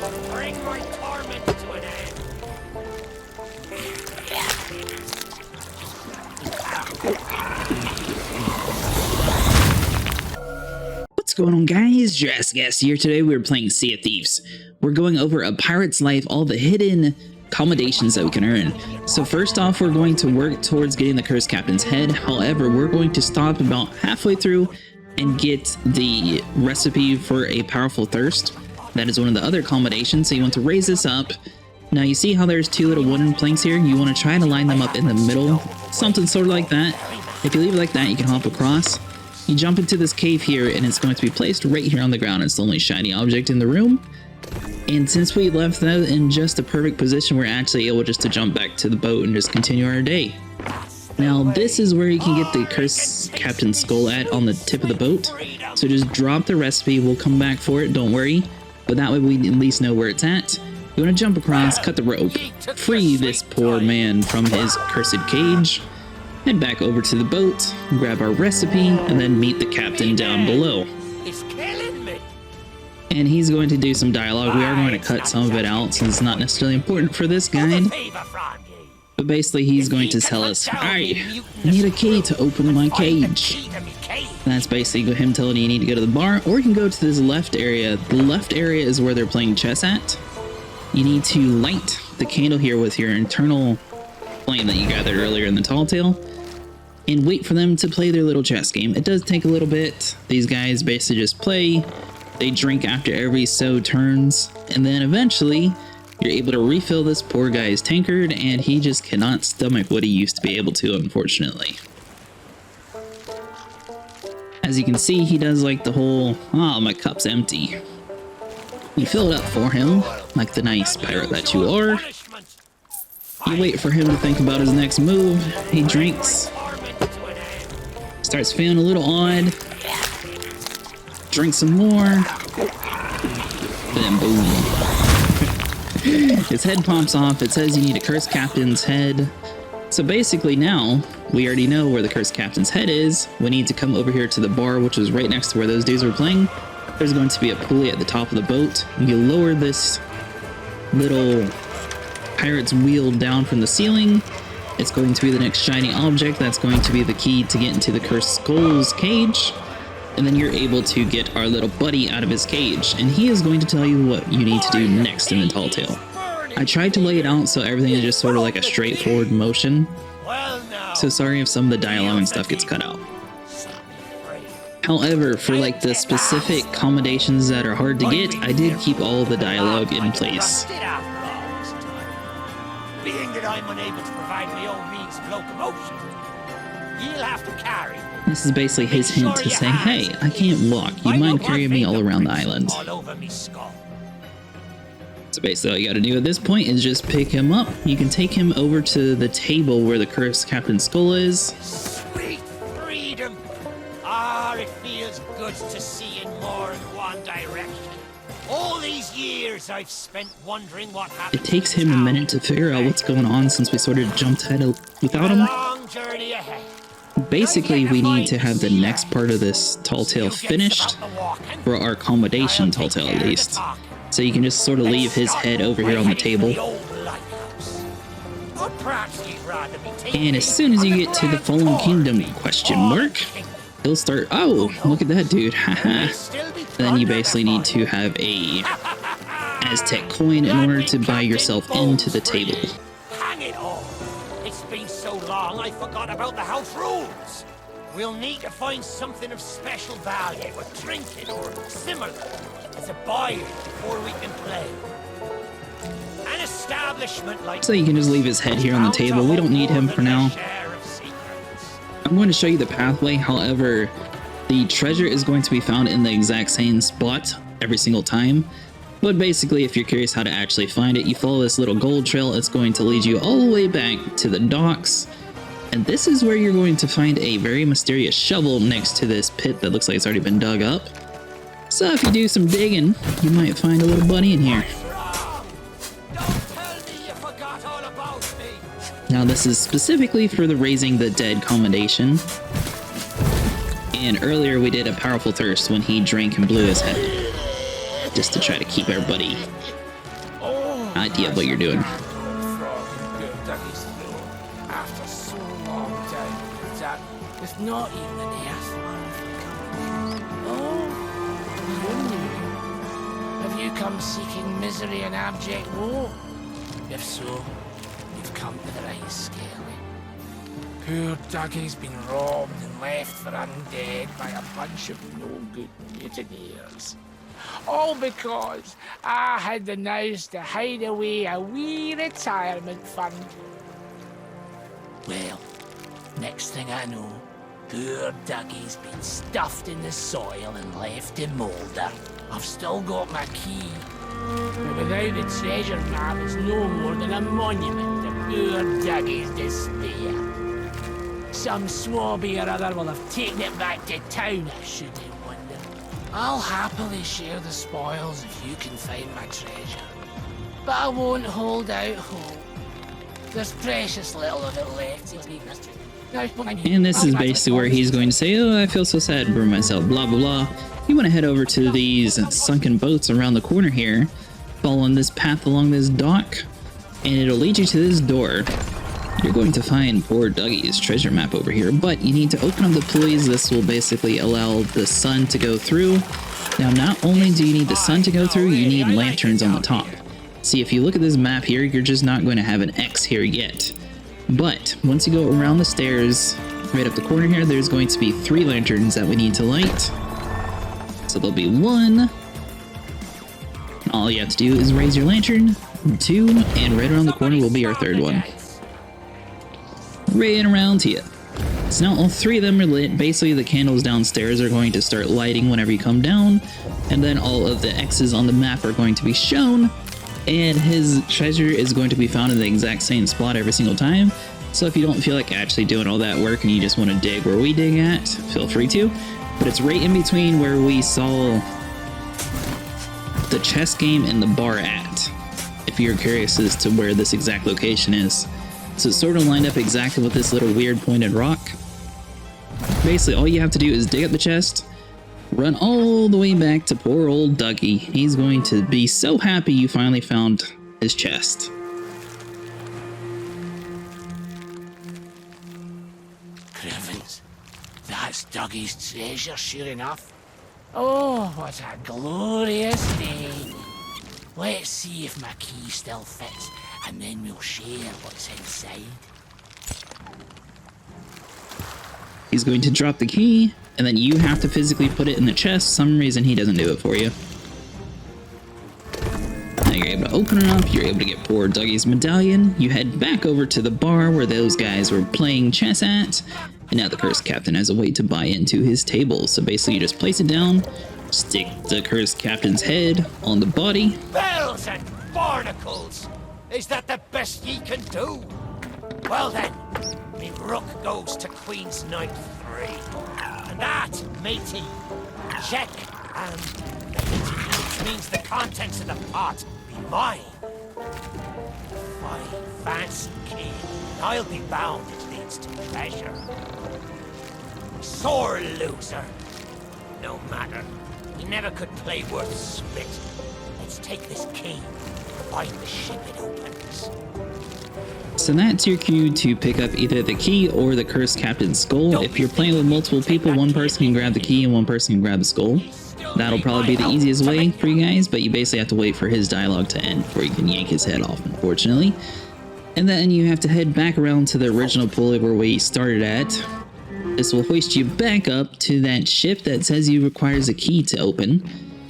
Bring my torment to an end. What's going on, guys? Jurassic here. Today we're playing Sea of Thieves. We're going over a pirate's life, all the hidden commendations that we can earn. So first off, we're going to work towards getting the cursed captain's head. However, we're going to stop about halfway through and get the recipe for a powerful thirst. That is one of the other commendations, so you want to raise this up. Now you see how there's two little wooden planks here? You want to try to line them up in the middle, something sort of like that. If you leave it like that, you can hop across. You jump into this cave here, and it's going to be placed right here on the ground. It's the only shiny object in the room. And since we left that in just a perfect position, we're actually able just to jump back to the boat and just continue our day. Now, this is where you can get the cursed captain's skull at, on the tip of the boat. So just drop the recipe. We'll come back for it, don't worry. But that way we at least know where it's at. You want to jump across, cut the rope, free this poor man from his cursed cage. Head back over to the boat, grab our recipe, and then meet the captain down below. It's killing me. And he's going to do some dialogue. We are going to cut some of it out since it's not necessarily important for this guide. But basically he's going to tell us, I need a key to open my cage. That's basically him telling you you need to go to the bar, or you can go to this left area. The left area is where they're playing chess at. You need to light the candle here with your internal flame that you gathered earlier in the tall tale, and wait for them to play their little chess game. It does take a little bit. These guys basically just play, they drink after every so turns, and then eventually you're able to refill this poor guy's tankard, and he just cannot stomach what he used to be able to, unfortunately. As you can see, he does like the whole, oh, my cup's empty. You fill it up for him, like the nice pirate that you are. You wait for him to think about his next move. He drinks. Starts feeling a little odd. Drink some more. Then boom. His head pops off. It says you need a cursed captain's head. So basically now, we already know where the cursed captain's head is. We need to come over here to the bar, which is right next to where those dudes were playing. There's going to be a pulley at the top of the boat. You lower this little pirate's wheel down from the ceiling. It's going to be the next shiny object. That's going to be the key to get into the cursed skull's cage. And then you're able to get our little buddy out of his cage. And he is going to tell you what you need to do next in the tall tale. I tried to lay it out so everything is just sort of like a straightforward motion. So sorry if some of the dialogue and stuff gets cut out. However, for like the specific commendations that are hard to get, I did keep all the dialogue in place. Being that I'm unable to provide my own means of locomotion, you'll have to carry me. This is basically his hint to say, hey, I can't walk. You mind carrying me all around the island? All over me skull. So basically all you gotta do at this point is just pick him up. You can take him over to the table where the cursed captain's skull is. Sweet freedom. Ah, it feels good to see in more than one direction. All these years I've spent wondering what happened. It takes him a minute to figure out what's going on since we sort of jumped ahead without him. Long journey ahead. Basically, we need to have the next part of this tall tale finished, for our accommodation tall tale at least. So you can just sort of leave his head over here on the table. And as soon as you get to the Fallen Kingdom question mark, he'll start, oh, look at that dude, haha. Then you basically need to have a Aztec coin in order to buy yourself into the table. Hang it all. It's been so long I forgot about the house rules. We'll need to find something of special value, a trinket or similar, as a buyer before we can play. An establishment like so you can just leave his head here on the table. We don't need him for now. I'm going to show you the pathway. However, the treasure is going to be found in the exact same spot every single time. But basically, if you're curious how to actually find it, you follow this little gold trail. It's going to lead you all the way back to the docks. And this is where you're going to find a very mysterious shovel next to this pit that looks like it's already been dug up. So if you do some digging, you might find a little buddy in here. Now this is specifically for the raising the dead commendation. And earlier we did a powerful thirst when he drank and blew his head. Just to try to keep everybody idea of what you're doing. After so long time that with not even an earthworm coming in. Oh, you knew. Have you come seeking misery and abject woe? If so, you've come to the right Scaly. Poor Dougie's been robbed and left for undead by a bunch of no-good mutineers. All because I had the nous to hide away a wee retirement fund. Well, next thing I know, poor Dougie's been stuffed in the soil and left to moulder. I've still got my key, but without the treasure map, it's no more than a monument to poor Dougie's despair. Some swabby or other will have taken it back to town, I shouldn't wonder. I'll happily share the spoils if you can find my treasure, but I won't hold out hope. There's precious little of it left. And this is basically where he's going to say, oh, I feel so sad for myself, blah, blah, blah. You want to head over to these sunken boats around the corner here, following this path along this dock, and it'll lead you to this door. You're going to find poor Dougie's treasure map over here, but you need to open up the pulleys. This will basically allow the sun to go through. Now, not only do you need the sun to go through, you need lanterns on the top. See, if you look at this map here, you're just not going to have an X here yet. But once you go around the stairs, right up the corner here, there's going to be 3 lanterns that we need to light. So there'll be 1. All you have to do is raise your lantern, 2, and right around the corner will be our 3rd one. Right around here. So now all 3 of them are lit. Basically, the candles downstairs are going to start lighting whenever you come down, and then all of the X's on the map are going to be shown, and his treasure is going to be found in the exact same spot every single time. So if you don't feel like actually doing all that work and you just want to dig where we dig at, feel free to. But it's right in between where we saw the chess game and the bar at, if you're curious as to where this exact location is. So it's sort of lined up exactly with this little weird pointed rock. Basically, all you have to do is dig up the chest, run all the way back to poor old Dougie. He's going to be so happy you finally found his chest. Crevens, that's Dougie's treasure, sure enough. Oh, what a glorious day. Let's see if my key still fits, and then we'll share what's inside. He's going to drop the key, and then you have to physically put it in the chest. For some reason he doesn't do it for you. Now you're able to open it up, you're able to get poor Dougie's medallion. You head back over to the bar where those guys were playing chess at, and now the cursed captain has a way to buy into his table. So basically you just place it down, stick the cursed captain's head on the body. Bells and barnacles! Is that the best ye can do? Well then, me rook goes to Queen's Knight 3. And that, matey, check and matey, which means the contents of the pot be mine. My fancy key, I'll be bound it leads to pleasure. Sore loser. No matter, he never could play worth spit. Let's take this key, find the ship it opens. So that's your cue to pick up either the key or the cursed captain's skull. If you're playing with multiple people, one person can grab the key and one person can grab the skull. That'll probably be the easiest way for you guys, but you basically have to wait for his dialogue to end before you can yank his head off, unfortunately. And then you have to head back around to the original pulley where we started at. This will hoist you back up to that ship that says you requires a key to open.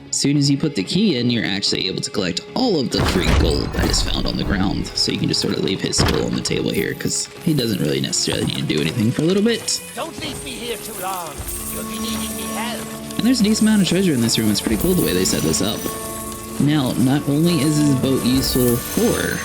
As soon as you put the key in, you're actually able to collect all of the free gold that is found on the ground. So you can just sort of leave his skull on the table here, because he doesn't really necessarily need to do anything for a little bit. Don't leave me here too long. You'll be needing me help. And there's a decent amount of treasure in this room. It's pretty cool the way they set this up. Now, not only is this boat useful for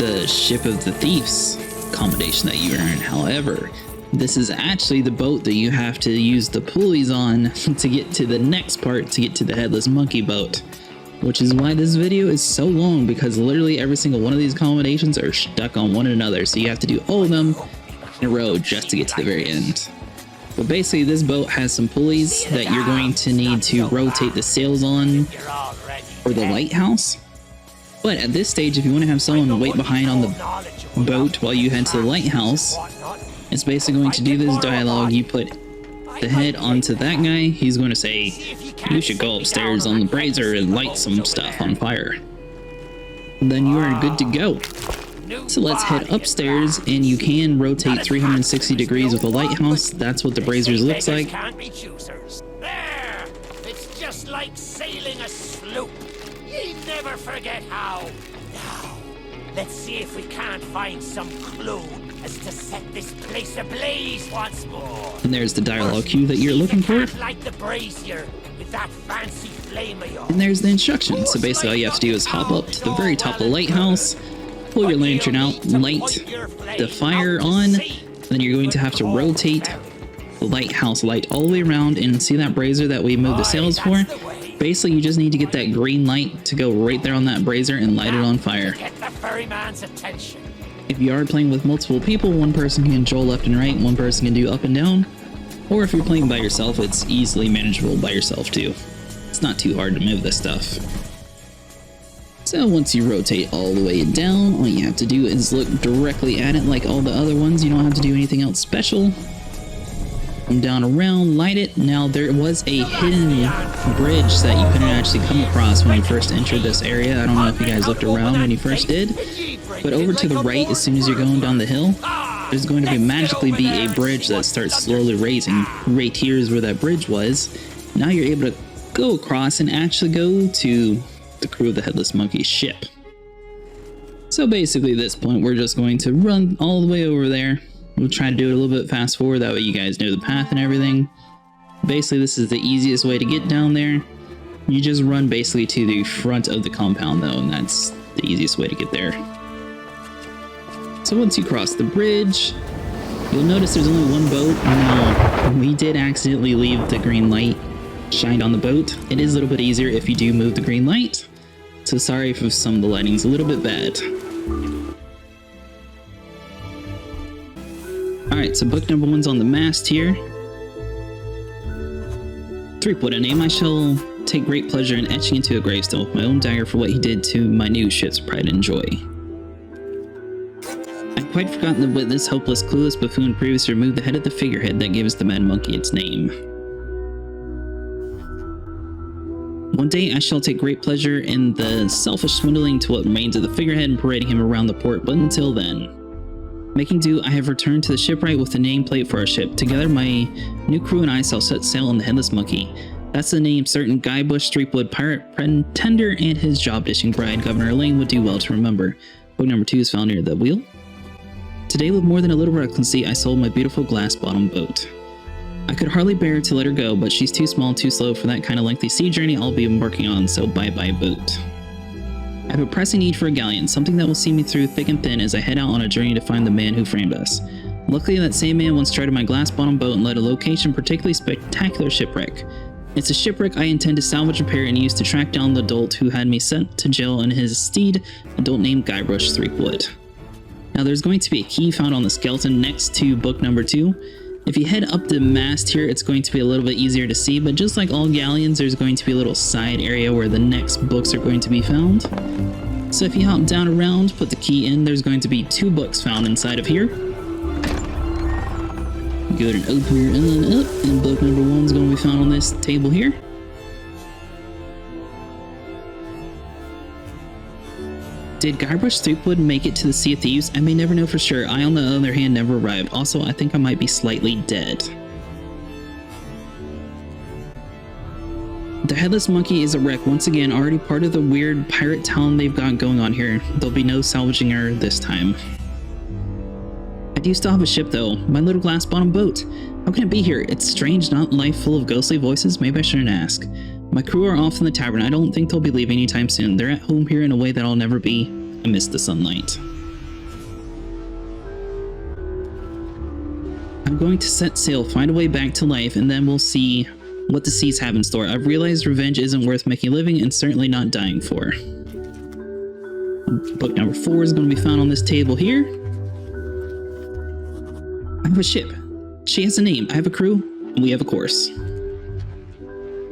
the Ship of the Thieves commendation that you earn, however, this is actually the boat that you have to use the pulleys on to get to the next part, to get to the headless monkey boat. Which is why this video is so long, because literally every single one of these commendations are stuck on one another, so you have to do all of them in a row just to get to the very end. But basically this boat has some pulleys that you're going to need to rotate the sails on for the lighthouse. But at this stage, if you want to have someone wait behind on the boat while you head to the lighthouse, it's basically going to do this dialogue. You put the head onto that guy, he's going to say, "You should go upstairs on the brazier and light some stuff on fire." Then you are good to go. So let's head upstairs, and you can rotate 360 degrees with the lighthouse. That's what the braziers looks like. There! It's just like sailing a sloop. You never forget how. Now, let's see if we can't find some clue as to set this place ablaze once more. And there's the dialogue cue that you're looking for. Light the brazier with that fancy flame of yours. And there's the instructions. So basically all you have to do is hop up to the very top of the lighthouse, pull your lantern out, light the fire on, then you're going to have to rotate the lighthouse light all the way around, and see that brazier that we moved the sails for? Basically, you just need to get that green light to go right there on that brazier and light it on fire. Get the ferryman's attention. If you are playing with multiple people, one person can control left and right, one person can do up and down. Or if you're playing by yourself, it's easily manageable by yourself too. It's not too hard to move this stuff. So once you rotate all the way down, all you have to do is look directly at it like all the other ones. You don't have to do anything else special. Come down around, light it. Now there was a hidden bridge that you couldn't actually come across when you first entered this area. I don't know if you guys looked around when you first did, but over to the right, as soon as you're going down the hill, there's going to magically be a bridge that starts slowly raising. Right here is where that bridge was. Now you're able to go across and actually go to the crew of the Headless Monkey ship. So basically at this point, we're just going to run all the way over there. We'll try to do it a little bit fast forward, that way you guys know the path and everything. Basically, this is the easiest way to get down there. You just run basically to the front of the compound though, and that's the easiest way to get there. So once you cross the bridge, you'll notice there's only one boat. Now, we did accidentally leave the green light shined on the boat. It is a little bit easier if you do move the green light. So sorry if some of the lighting's a little bit bad. Alright, so book number 1's on the mast here. 3. Put a name. I shall take great pleasure in etching into a gravestone with my own dagger for what he did to my new ship's pride and joy. I'd quite forgotten that with this hopeless, clueless buffoon previously removed the head of the figurehead that gives the mad monkey its name. One day I shall take great pleasure in the selfish swindling to what remains of the figurehead and parading him around the port, but until then, making do, I have returned to the shipwright with the nameplate for our ship. Together, my new crew and I shall set sail on the Headless Monkey. That's the name certain Guybrush Threepwood pirate pretender and his job-dishing bride, Governor Elaine, would do well to remember. Book number 2 is found near the wheel. Today, with more than a little reluctancy, I sold my beautiful glass-bottomed boat. I could hardly bear to let her go, but she's too small and too slow for that kind of lengthy sea journey I'll be embarking on, so bye-bye boat. I have a pressing need for a galleon, something that will see me through thick and thin as I head out on a journey to find the man who framed us. Luckily, that same man once chartered my glass-bottomed boat and led a location particularly spectacular shipwreck. It's a shipwreck I intend to salvage, repair, and use to track down the dolt who had me sent to jail in his stead, a dolt named Guybrush Threepwood. Now, there's going to be a key found on the skeleton next to book number 2. If you head up the mast here, it's going to be a little bit easier to see, but just like all galleons, there's going to be a little side area where the next books are going to be found. So if you hop down around, put the key in, there's going to be 2 books found inside of here. Go ahead and open your end up, and book number 1's going to be found on this table here. Did Guybrush Threepwood make it to the Sea of Thieves? I may never know for sure. I, on the other hand, never arrived. Also, I think I might be slightly dead. The Headless Monkey is a wreck once again, already part of the weird pirate town they've got going on here. There'll be no salvaging her this time. I do still have a ship though, my little glass-bottomed boat. How can it be here? It's strange, not life full of ghostly voices? Maybe I shouldn't ask. My crew are off in the tavern. I don't think they'll be leaving anytime soon. They're at home here in a way that I'll never be amidst the sunlight. I'm going to set sail, find a way back to life, and then we'll see what the seas have in store. I've realized revenge isn't worth making a living and certainly not dying for. Book number 4 is going to be found on this table here. I have a ship. She has a name. I have a crew. And we have a course.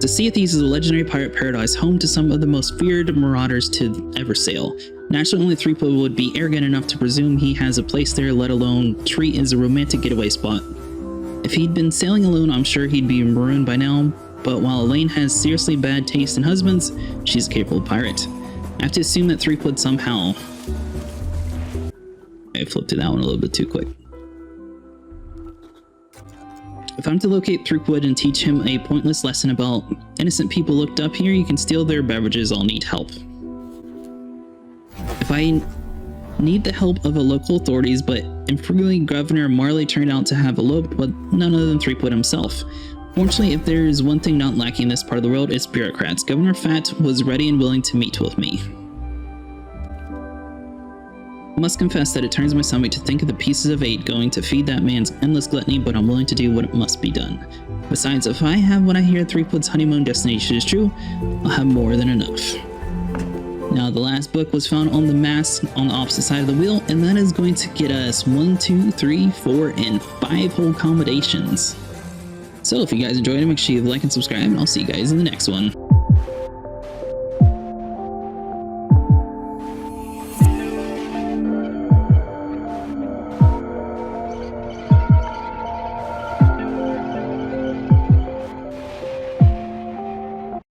The Sea of Thieves is a legendary pirate paradise home to some of the most feared marauders to ever sail. Naturally, only Threepwood would be arrogant enough to presume he has a place there, let alone treat it as a romantic getaway spot. If he'd been sailing alone, I'm sure he'd be marooned by now, but while Elaine has seriously bad taste in husbands, she's a capable pirate. I have to assume that Threepwood somehow... I flipped to that one a little bit too quick. If I'm to locate Threepwood and teach him a pointless lesson about innocent people looked up here, you can steal their beverages, I'll need help. If I need the help of the local authorities, but infrequently Governor Marley turned out to have eloped with none other than Threepwood himself. Fortunately, if there is one thing not lacking in this part of the world, it's bureaucrats. Governor Fat was ready and willing to meet with me. I must confess that it turns my stomach to think of the pieces of 8 going to feed that man's endless gluttony, but I'm willing to do what must be done. Besides, if I have what I hear Threepwood's honeymoon destination is true, I'll have more than enough. Now, the last book was found on the mast on the opposite side of the wheel, and that is going to get us 1, 2, 3, 4, and 5 whole commendations. So if you guys enjoyed it, make sure you like and subscribe, and I'll see you guys in the next one.